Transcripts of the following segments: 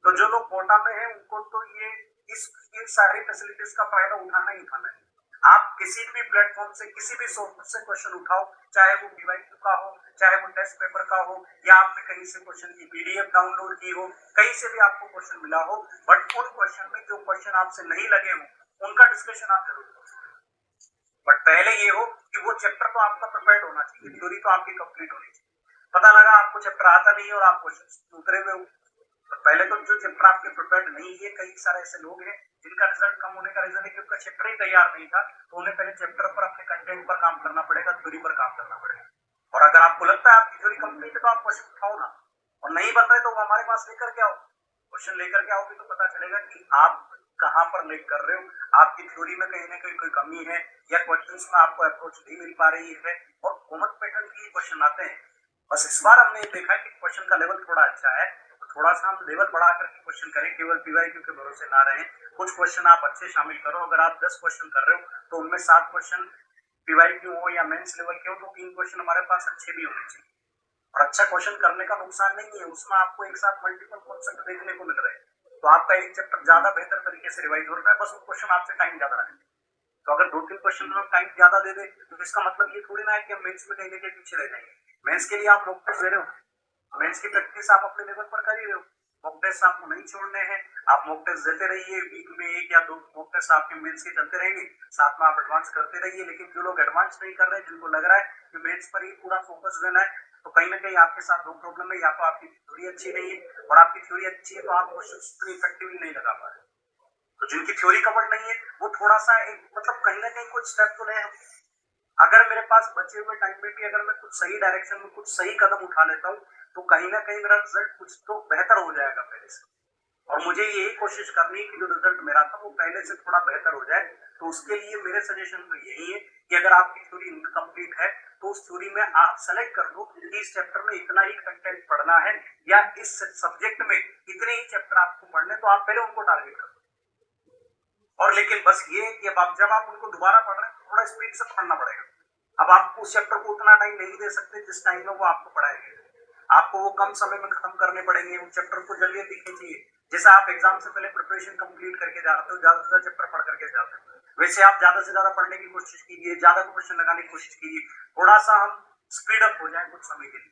तो जो लोग कोटा में है उनको तो ये इन सारी फैसिलिटीज का फायदा उठाना ही उठाना है। आप किसी भी प्लेटफॉर्म से किसी भी सोर्स से क्वेश्चन उठाओ, चाहे वो पीवाईक्यू का हो, चाहे वो टेस्ट पेपर का हो, या आपने कहीं से क्वेश्चन की पीडीएफ डाउनलोड की हो, कहीं से भी आपको क्वेश्चन मिला हो, बट उन क्वेश्चन में जो क्वेश्चन आपसे नहीं लगे हो उनका डिस्कशन आप जरूर करो। बट पहले ये हो कि वो चैप्टर तो आपका प्रिपेयर्ड होना चाहिए, थ्योरी तो आपकी कंप्लीट होनी चाहिए। पता लगा आपको चैप्टर आता नहीं है और आप क्वेश्चन उतरे हुए हो, तो पहले तो जो चैप्टर आपके प्रिपेयर्ड नहीं है, कई सारे ऐसे लोग हैं जिनका रिजल्ट कम होने का रीजन है कि उनका चैप्टर ही तैयार नहीं था, तो उन्हें पहले चैप्टर पर अपने कंटेंट पर काम करना पड़ेगा, थ्योरी पर काम करना पड़ेगा। और अगर आपको लगता है आपकी थ्योरी कंप्लीट है तो आप क्वेश्चन उठाओ ना, और नहीं बन रहे तो हमारे पास लेकर के आओ, क्वेश्चन लेकर के आओगे तो पता चलेगा कि आप कहां पर लेक कर रहे हो, आपकी थ्योरी में कहीं ना कहीं कोई कमी है, या क्वेश्चंस में आपको अप्रोच नहीं मिल पा रही है, और कॉमन पैटर्न की क्वेश्चन आते हैं। बस इस बार हमने देखा कि क्वेश्चन का लेवल थोड़ा अच्छा है, तो थोड़ा सा हम लेवल बढ़ा करके क्वेश्चन करें, केवल पीवाईक्यू के भरोसे ना रहें। कुछ क्वेश्चन आप अच्छे शामिल करो, अगर आप 10 क्वेश्चन कर रहे हो तो उनमें 7 क्वेश्चन पीवाईक्यू हो या मेंस लेवल के हो, तो 3 क्वेश्चन हमारे पास अच्छे भी होने चाहिए। और अच्छा क्वेश्चन करने का नुकसान नहीं है, उसमें आपको एक साथ मल्टीपल कॉन्सेप्ट देखने को मिल रहे हैं, तो आपका एक चैप्टर ज्यादा बेहतर तरीके से रिवाइज हो रहा है, बस वो क्वेश्चन आपसे टाइम ज्यादा लगेगा। तो अगर 2-3 क्वेश्चन में टाइम ज्यादा दे दे तो इसका मतलब ये थोड़ी ना है कि हम मेंस में कहीं ना कहीं पीछे रह जाएंगे। मेंस के लिए आप मॉक टेस्ट दे रहे हो, मेंस की प्रैक्टिस आप अपने लेवल पर कर ही रहे हो, मॉक टेस्ट आपको नहीं छोड़ने हैं, आप मॉक टेस्ट देते रहिए, वीक में 1 या 2 मॉक टेस्ट आपके मेंस के चलते रहेंगे, साथ में आप एडवांस करते रहिए। लेकिन जो लोग एडवांस नहीं कर रहे, जिनको लग रहा है कि मेंस पर ही पूरा फोकस देना है, तो कहीं ना कहीं आपके साथ 2 प्रॉब्लम है, या तो आपकी थ्योरी अच्छी नहीं है, और आपकी थ्योरी अच्छी है तो आप क्वेश्चन इफेक्टिवली नहीं लगा पा रहे। तो जिनकी थ्योरी कवर्ड नहीं है वो थोड़ा सा एक मतलब कहीं ना कहीं कुछ स्टेप तो ले, अगर मेरे पास बचे हुए टाइम में भी अगर मैं कुछ सही डायरेक्शन में कुछ सही कदम उठा लेता हूँ तो कहीं ना कहीं मेरा रिजल्ट कुछ तो बेहतर हो जाएगा पहले से। और मुझे यही कोशिश करनी है कि जो रिजल्ट मेरा था वो पहले से थोड़ा बेहतर हो जाए। तो उसके लिए मेरे सजेशन तो यही है कि अगर आपकी थ्योरी इनकम्प्लीट है तो उस थ्योरी में आप सेलेक्ट कर लो कि इस चैप्टर में इतना ही कंटेंट पढ़ना है, या इस सब्जेक्ट में इतने ही चैप्टर आपको पढ़ने, तो आप पहले उनको टारगेट करो। और लेकिन बस ये कि अब जब आप उनको दोबारा पढ़ रहे हैं थोड़ा स्पीड से पढ़ना पड़ेगा। अब आप उस चैप्टर को उतना टाइम नहीं दे सकते जिस टाइम में वो आपको पढ़ाएंगे, आपको वो कम समय में खत्म करने पड़ेंगे, उस चैप्टर को जल्दी दिखनी चाहिए। जैसे आप एग्जाम से पहले प्रिपरेशन कंप्लीट करके जाते हो, ज्यादा से ज्यादा चैप्टर पढ़ करके जाते हो, वैसे आप ज्यादा से ज्यादा पढ़ने की कोशिश कीजिए, ज्यादा क्वेश्चन लगाने की कोशिश कीजिए, थोड़ा सा हम स्पीड अप हो जाए कुछ समय के लिए,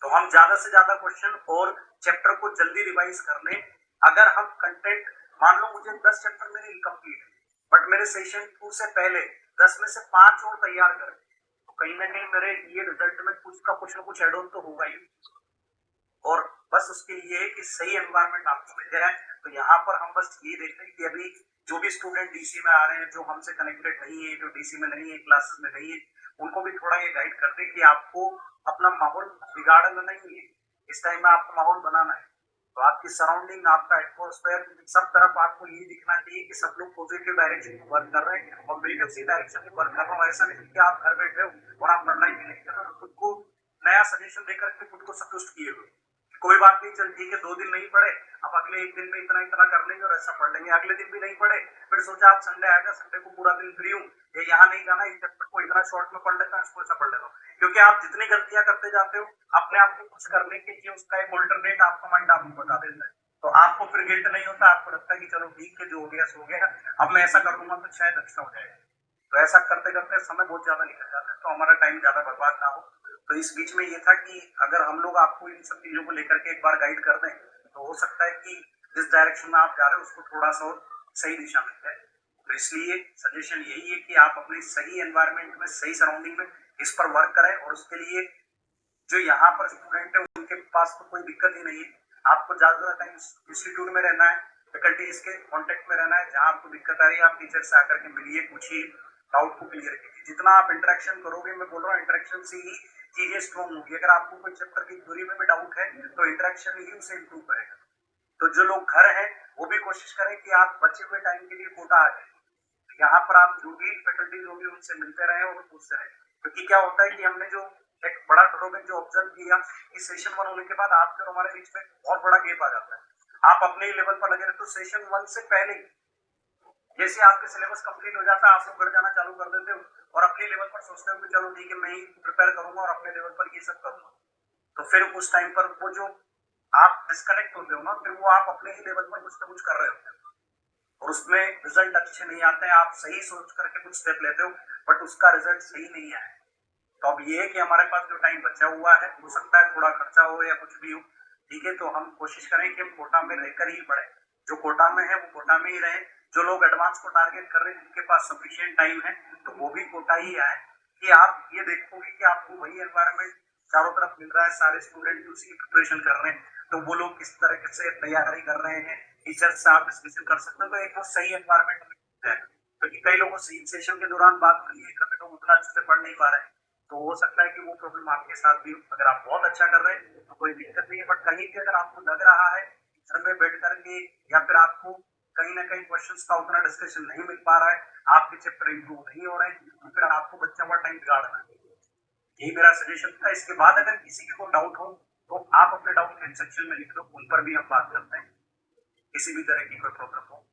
तो हम ज्यादा से ज्यादा क्वेश्चन और चैप्टर को जल्दी रिवाइज कर लें। अगर हम कंटेंट, मान लो मुझे 10 चैप्टर मेरे इनकम्प्लीट है, बट मेरे सेशन 2 से पहले 10 में से 5 और तैयार करें, तो कहीं ना कहीं मेरे ये रिजल्ट में कुछ ना कुछ एड ऑन तो होगा ही। और बस उसके लिए है कि सही एनवायरनमेंट आपको मिल जाए। तो यहाँ पर हम बस ये देख रहे हैं कि अभी जो भी स्टूडेंट डीसी में आ रहे हैं, जो हमसे कनेक्टेड नहीं है, जो डीसी में नहीं है, क्लासेस में नहीं है, उनको भी थोड़ा ये गाइड कर दे कि आपको अपना माहौल बिगाड़ना नहीं है, इस टाइम में आपको माहौल बनाना है। तो आपकी सराउंडिंग, आपका एटमोस्फेयर, सब तरफ आपको ये दिखना चाहिए कि सब लोग पॉजिटिव डायरेक्शन में वर्क कर रहे हैं, और बिल्कुल उसी डायरेक्शन में वर्क कर रहा हूँ। ऐसा नहीं कि आप घर बैठे हो और आप पढ़ाई भी नहीं कर रहे हो, खुद को नया सजेशन देकर के खुद को संतुष्ट किए हुए, कोई बात नहीं, चल ठीक है, 2 दिन नहीं पढ़े, अब अगले 1 दिन में इतना इतना कर लेंगे और ऐसा पढ़ लेंगे। अगले दिन भी नहीं पढ़े, फिर सोचा आप संडे आएगा, संडे को पूरा दिन फ्री हूँ, ये यहाँ नहीं जाना, इस चैप्टर को इतना शॉर्ट में पढ़ लेता है, इसको ऐसा पढ़ लेता हूँ। क्योंकि आप जितनी गलतियां करते जाते हो अपने आप को कुछ करने के लिए उसका एक ऑल्टरनेट आपका माइंड आपको बता देता है, तो आपको फिर गिल्ट नहीं होता, आपको लगता है कि चलो ठीक है, जो हो गया सो गया, अब मैं ऐसा कर लूंगा तो शायद अच्छा हो जाएगा। तो ऐसा करते करते समय बहुत ज्यादा निकल जाता है, तो हमारा टाइम ज्यादा बर्बाद ना हो। तो इस बीच में ये था कि अगर हम लोग आपको इन सब चीजों को लेकर के एक बार गाइड कर दें तो हो सकता है कि जिस डायरेक्शन में आप जा रहे हो उसको थोड़ा सा सही दिशा मिल जाए। तो इसलिए सजेशन यही है कि आप अपने सही एनवायरनमेंट में, सही सराउंडिंग में इस पर वर्क करें। और उसके लिए जो यहाँ पर स्टूडेंट है उनके पास तो कोई दिक्कत ही नहीं है, आपको ज्यादा टाइम इंस्टीट्यूट में रहना है, फैकल्टीज के कांटेक्ट में रहना है, जहां आपको दिक्कत आ रही है आप टीचर से आकर के मिलिए, पूछिए, डाउट को क्लियर कीजिए। जितना आप इंटरेक्शन करोगे, मैं बोल रहा हूँ इंटरेक्शन से ही चीजें स्ट्रॉन्ग होगी। अगर आपको कोई चैप्टर की थ्योरी में भी डाउट है तो इंटरेक्शन ही उसे इंप्रूव करेगा। तो जो लोग घर हैं वो भी कोशिश करें कि आप बचे हुए टाइम के लिए कोटा आ जाए, यहाँ पर आप जो भी फैकल्टीज होंगी उनसे मिलते रहे और पूछते रहे। क्योंकि क्या होता है कि हमने जो एक बड़ा ड्रॉबैक जो ऑब्जर्व किया कि सेशन 1 होने के बाद आपके और हमारे बीच में बहुत बड़ा गैप आ जाता है। आप अपने लेवल पर लगे रहते, तो सेशन 1 से पहले जैसे आपके सिलेबस कंप्लीट हो जाता है आप लोग घर जाना चालू कर देते हो और अपने लेवल पर सोचते हो कि चलो ठीक है मैं ही प्रिपेयर करूंगा और अपने लेवल पर ये सब करूंगा। तो फिर उस टाइम पर वो जो आप डिस्कनेक्ट होते हो ना, फिर वो आप अपने ही लेवल पर कुछ ना कुछ कर रहे होते हो और उसमें रिजल्ट अच्छे नहीं आते हैं। आप सही सोच करके कुछ स्टेप लेते हो बट उसका रिजल्ट सही नहीं आए। तो अब ये है कि हमारे पास जो टाइम बचा हुआ है, हो सकता है थोड़ा खर्चा हो या कुछ भी हो, ठीक है, तो हम कोशिश करें कि हम कोटा में रहकर ही पढ़े। जो कोटा में है वो कोटा में ही रहे। जो लोग एडवांस को टारगेट कर रहे हैं, जिनके पास सफिशिएंट टाइम है, तो वो भी कोटा ही आए। कि आप ये देखोगे कि आपको वही एनवायरनमेंट चारों तरफ मिल रहा है, सारे स्टूडेंट भी उसी की प्रिपरेशन कर रहे हैं, तो वो लोग किस तरह से तैयारी कर रहे हैं, टीचर से आप डिस्कशन कर सकते हो, तो एक वो सही एनवायरनमेंट मिल जाएगा। क्योंकि कई लोगों से सेशन के दौरान बात करी है, कभी लोग उतना अच्छे से पढ़ नहीं पा रहे हैं, तो हो सकता है कि वो प्रॉब्लम आपके साथ भी हो। अगर आप बहुत अच्छा कर रहे हैं तो कोई दिक्कत नहीं है, बट कहीं भी अगर आपको लग रहा है घर में बैठ करके या फिर आपको कहीं ना कहीं क्वेश्चंस का उतना डिस्कशन नहीं मिल पा रहा है, आपके चैप्टर इंप्रूव नहीं हो रहे हैं, तो फिर आपको बच्चा हुआ टाइम बिगाड़ना है। यही मेरा सजेशन था। इसके बाद अगर किसी को डाउट हो तो आप अपने डाउट कमेंट सेक्शन में लिख दो, उन पर भी हम बात करते हैं, किसी भी तरह की कोई प्रॉब्लम हो।